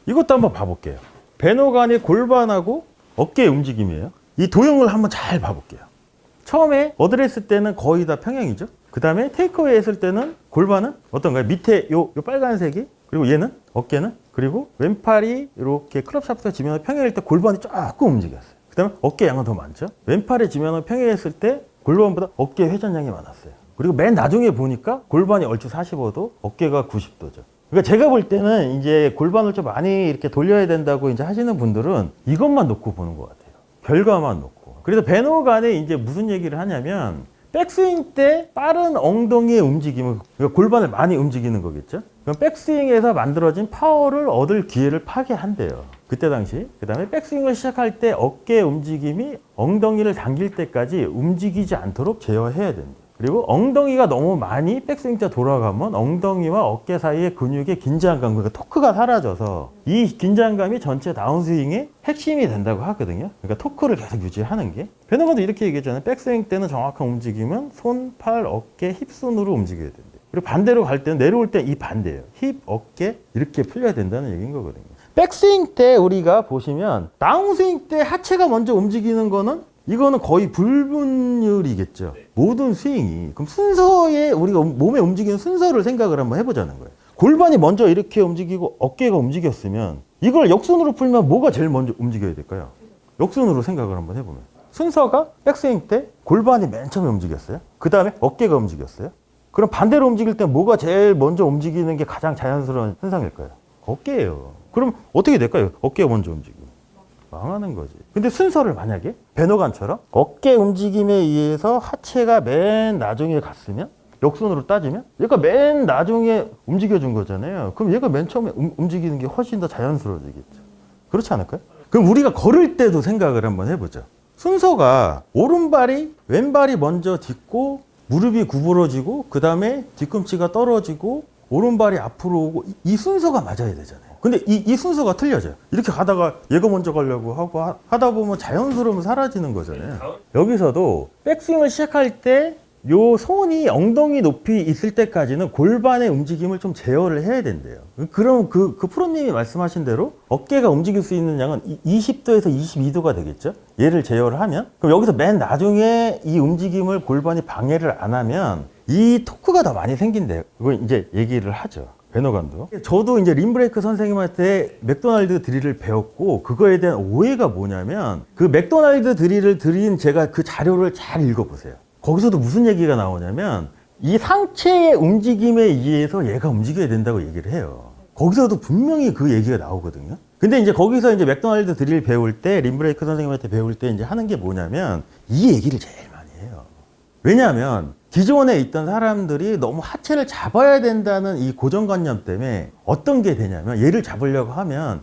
이것도 한번 봐볼게요. 배노간의 골반하고 어깨의 움직임이에요. 이 도형을 한번 잘 봐볼게요. 처음에 어드레스 때는 거의 다 평행이죠. 그 다음에 테이크어웨이 했을 때는 골반은 어떤가요? 밑에 요 빨간색이, 그리고 얘는 어깨는, 그리고 왼팔이 이렇게 클럽 샤프트가 지면을 평행할 때 골반이 조금 움직였어요. 그 다음에 어깨 양은 더 많죠. 왼팔에 지면을 평행했을 때 골반보다 어깨 회전량이 많았어요. 그리고 맨 나중에 보니까 골반이 얼추 45도, 어깨가 90도죠. 그러니까 제가 볼 때는 이제 골반을 좀 많이 이렇게 돌려야 된다고 이제 하시는 분들은 이것만 놓고 보는 것 같아요. 결과만 놓고. 그래서 배노간에 이제 무슨 얘기를 하냐면, 백스윙 때 빠른 엉덩이의 움직임은, 그러니까 골반을 많이 움직이는 거겠죠. 그럼 백스윙에서 만들어진 파워를 얻을 기회를 파괴한대요. 그때 당시. 그 다음에 백스윙을 시작할 때 어깨의 움직임이 엉덩이를 당길 때까지 움직이지 않도록 제어해야 된다. 그리고 엉덩이가 너무 많이 백스윙 때 돌아가면 엉덩이와 어깨 사이의 근육의 긴장감, 그러니까 토크가 사라져서 이 긴장감이 전체 다운스윙의 핵심이 된다고 하거든요. 그러니까 토크를 계속 유지하는 게. 배너건도 이렇게 얘기했잖아요. 백스윙 때는 정확한 움직임은 손, 팔, 어깨, 힙 순으로 움직여야 된대. 그리고 반대로 갈 때는, 내려올 때 이 반대예요. 힙, 어깨 이렇게 풀려야 된다는 얘기인 거거든요. 백스윙 때 우리가 보시면 다운스윙 때 하체가 먼저 움직이는 거는, 이거는 거의 불분율이겠죠. 모든 스윙이. 그럼 순서에, 우리가 몸에 움직이는 순서를 생각을 한번 해보자는 거예요. 골반이 먼저 이렇게 움직이고 어깨가 움직였으면, 이걸 역순으로 풀면 뭐가 제일 먼저 움직여야 될까요? 역순으로 생각을 한번 해보면. 순서가 백스윙 때 골반이 맨 처음에 움직였어요. 그 다음에 어깨가 움직였어요. 그럼 반대로 움직일 때 뭐가 제일 먼저 움직이는 게 가장 자연스러운 현상일까요? 어깨예요. 그럼 어떻게 될까요? 어깨가 먼저 움직이고. 망하는 거지. 근데 순서를 만약에 배너간처럼 어깨 움직임에 의해서 하체가 맨 나중에 갔으면, 역순으로 따지면 얘가 맨 나중에 움직여준 거잖아요. 그럼 얘가 맨 처음에 움직이는 게 훨씬 더 자연스러워지겠죠. 그렇지 않을까요? 그럼 우리가 걸을 때도 생각을 한번 해보죠. 순서가 오른발이 왼발이 먼저 딛고 무릎이 구부러지고 그 다음에 뒤꿈치가 떨어지고 오른발이 앞으로 오고, 이 순서가 맞아야 되잖아요. 근데 이 순서가 틀려져요. 이렇게 가다가 얘가 먼저 가려고 하고 하다 보면 자연스러움은 사라지는 거잖아요. 여기서도 백스윙을 시작할 때 요 손이 엉덩이 높이 있을 때까지는 골반의 움직임을 좀 제어를 해야 된대요. 그럼 그 프로님이 말씀하신 대로 어깨가 움직일 수 있는 양은 20도에서 22도가 되겠죠? 얘를 제어를 하면. 그럼 여기서 맨 나중에 이 움직임을 골반이 방해를 안 하면 이 토크가 더 많이 생긴대요. 그거 이제 얘기를 하죠. 배너간도. 저도 이제 림브레이크 선생님한테 맥도날드 드릴을 배웠고, 그거에 대한 오해가 뭐냐면, 그 맥도날드 드릴을 드린 제가 그 자료를 잘 읽어보세요. 거기서도 무슨 얘기가 나오냐면, 이 상체의 움직임에 의해서 얘가 움직여야 된다고 얘기를 해요. 거기서도 분명히 그 얘기가 나오거든요. 근데 이제 거기서 이제 맥도날드 드릴 배울 때, 림브레이크 선생님한테 배울 때 이제 하는 게 뭐냐면, 이 얘기를 제일 많이 해요. 왜냐하면 기존에 있던 사람들이 너무 하체를 잡아야 된다는 이 고정관념 때문에 어떤 게 되냐면, 얘를 잡으려고 하면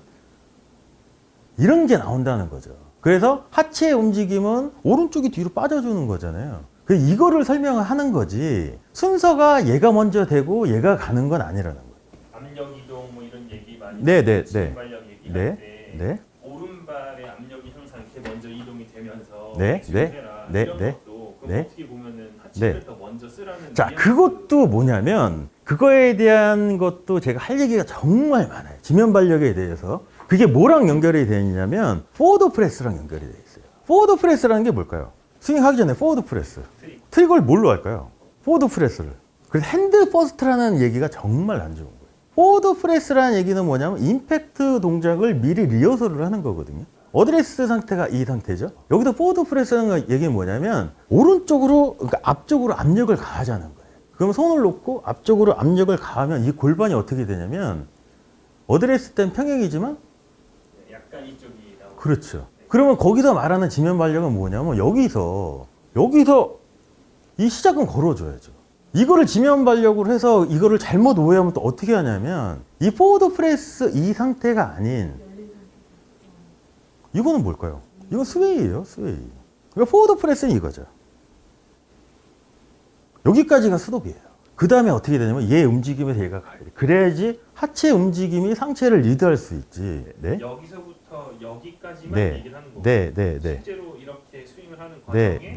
이런 게 나온다는 거죠. 그래서 하체의 움직임은 오른쪽이 뒤로 빠져주는 거잖아요. 이거를 설명을 하는 거지, 순서가 얘가 먼저 되고 얘가 가는 건 아니라는 거예요. 압력 이동 뭐 이런 얘기 많이 네네네. 진발력 얘기할 때 네. 오른발의 압력이 항상 이렇게 먼저 이동이 되면서 네. 해라 네. 이런 네. 것도 그럼 네. 어떻게 보면은 하체를 네. 더 먼저 쓰라는. 자, 그것도 뭐냐면, 그거에 대한 것도 제가 할 얘기가 정말 많아요. 지면 발력에 대해서. 그게 뭐랑 연결이 되어 있냐면, 포워드 프레스랑 연결이 되어 있어요. 포워드 프레스라는 게 뭘까요? 스윙하기 전에 포워드 프레스. 트릭을 뭘로 할까요? 포워드 프레스를. 그래서 핸드 퍼스트라는 얘기가 정말 안 좋은 거예요. 포워드 프레스라는 얘기는 뭐냐면, 임팩트 동작을 미리 리허설을 하는 거거든요. 어드레스 상태가 이 상태죠. 여기서 포워드 프레스라는 얘기는 뭐냐면, 오른쪽으로, 그러니까 앞쪽으로 압력을 가하자는 거예요. 그럼 손을 놓고 앞쪽으로 압력을 가하면 이 골반이 어떻게 되냐면, 어드레스 때는 평행이지만 약간 이쪽이 나오고. 그렇죠. 그러면 거기서 말하는 지면 발력은 뭐냐면, 여기서 이 시작은 걸어줘야죠. 이거를 지면 발력으로 해서 이거를 잘못 오해하면 또 어떻게 하냐면, 이 포워드 프레스 이 상태가 아닌, 이거는 뭘까요? 이건 스웨이예요, 스웨이. 그러니까 포워드 프레스는 이거죠. 여기까지가 스톱이에요. 그 다음에 어떻게 되냐면, 얘 움직임에서 얘가 가야 돼. 그래야지 하체 움직임이 상체를 리드할 수 있지. 네? 여기서부터 여기까지만 네. 얘기를 하는 거고. 네. 실제로 이렇게 스윙을 하는 과정에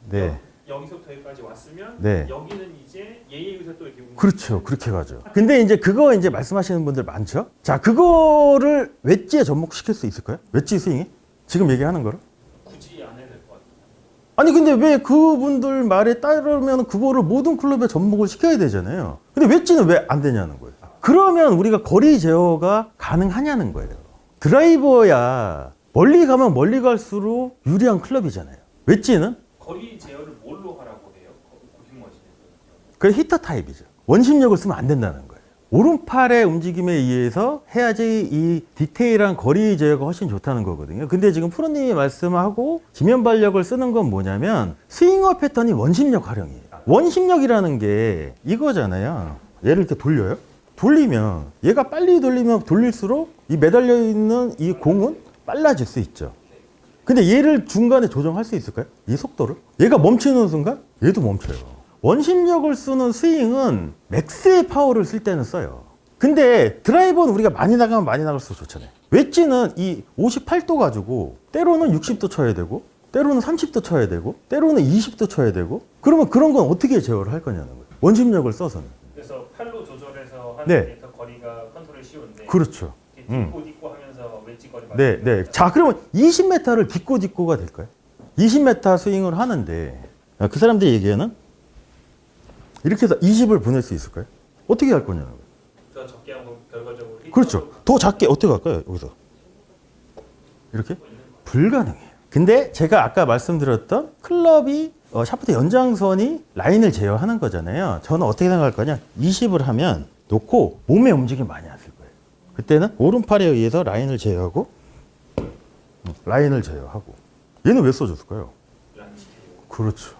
네. 여기서부터 여기까지 왔으면 네. 여기는 이제 동시에 예의에서 또 이렇게 그렇죠. 그렇게 가죠. 근데 이제 그거 이제 말씀하시는 분들 많죠? 자, 그거를 웨지에 접목시킬 수 있을까요? 웨지 스윙에? 지금 얘기하는 거를? 굳이 안 해도 될 것 같아요. 아니, 근데 왜 그분들 말에 따르면 그거를 모든 클럽에 접목을 시켜야 되잖아요. 근데 웨지는 왜 안 되냐는 거예요. 그러면 우리가 거리 제어가 가능하냐는 거예요. 드라이버야 멀리 가면 멀리 갈수록 유리한 클럽이잖아요. 웨지는? 거리 제어를 뭘로 하라고 해요? 고심머신에서. 그 히터 타입이죠. 원심력을 쓰면 안 된다는 거예요. 오른팔의 움직임에 의해서 해야지 이 디테일한 거리 제어가 훨씬 좋다는 거거든요. 근데 지금 프로님이 말씀하고 지면발력을 쓰는 건 뭐냐면 스윙어 패턴이 원심력 활용이에요. 원심력이라는 게 이거잖아요. 얘를 이렇게 돌려요. 돌리면 얘가 빨리 돌리면 돌릴수록 이 매달려 있는 이 공은 빨라질 수 있죠. 근데 얘를 중간에 조정할 수 있을까요? 이 속도를? 얘가 멈추는 순간 얘도 멈춰요. 원심력을 쓰는 스윙은 맥스의 파워를 쓸 때는 써요. 근데 드라이버는 우리가 많이 나가면 많이 나갈수록 좋잖아요. 웨지는 이 58도 가지고 때로는 60도 쳐야 되고 때로는 30도 쳐야 되고 때로는 20도 쳐야 되고 그러면 그런 건 어떻게 제어를 할 거냐는 거예요. 원심력을 써서는. 그래서 팔로 조절해서 하는 네. 게 더 거리가 컨트롤이 쉬운데 그렇죠. 딛고 하면서 웨지 거리 네, 네. 자, 그러면 20m를 딛고가 될까요? 20m 스윙을 하는데 그 사람들이 얘기하는 이렇게 해서 20을 보낼 수 있을까요? 어떻게 할 거냐는 거예요. 더 적게 하고 결과적으로 그렇죠. 더 작게 어떻게 할까요? 여기서 이렇게 불가능해요. 근데 제가 아까 말씀드렸던 클럽이 샤프트 연장선이 라인을 제어하는 거잖아요. 저는 어떻게 생각할 거냐? 20을 하면 놓고 몸의 움직임 많이 안 쓸 거예요. 그때는 오른팔에 의해서 라인을 제어하고 라인을 제어하고 얘는 왜 써줬을까요? 그렇죠.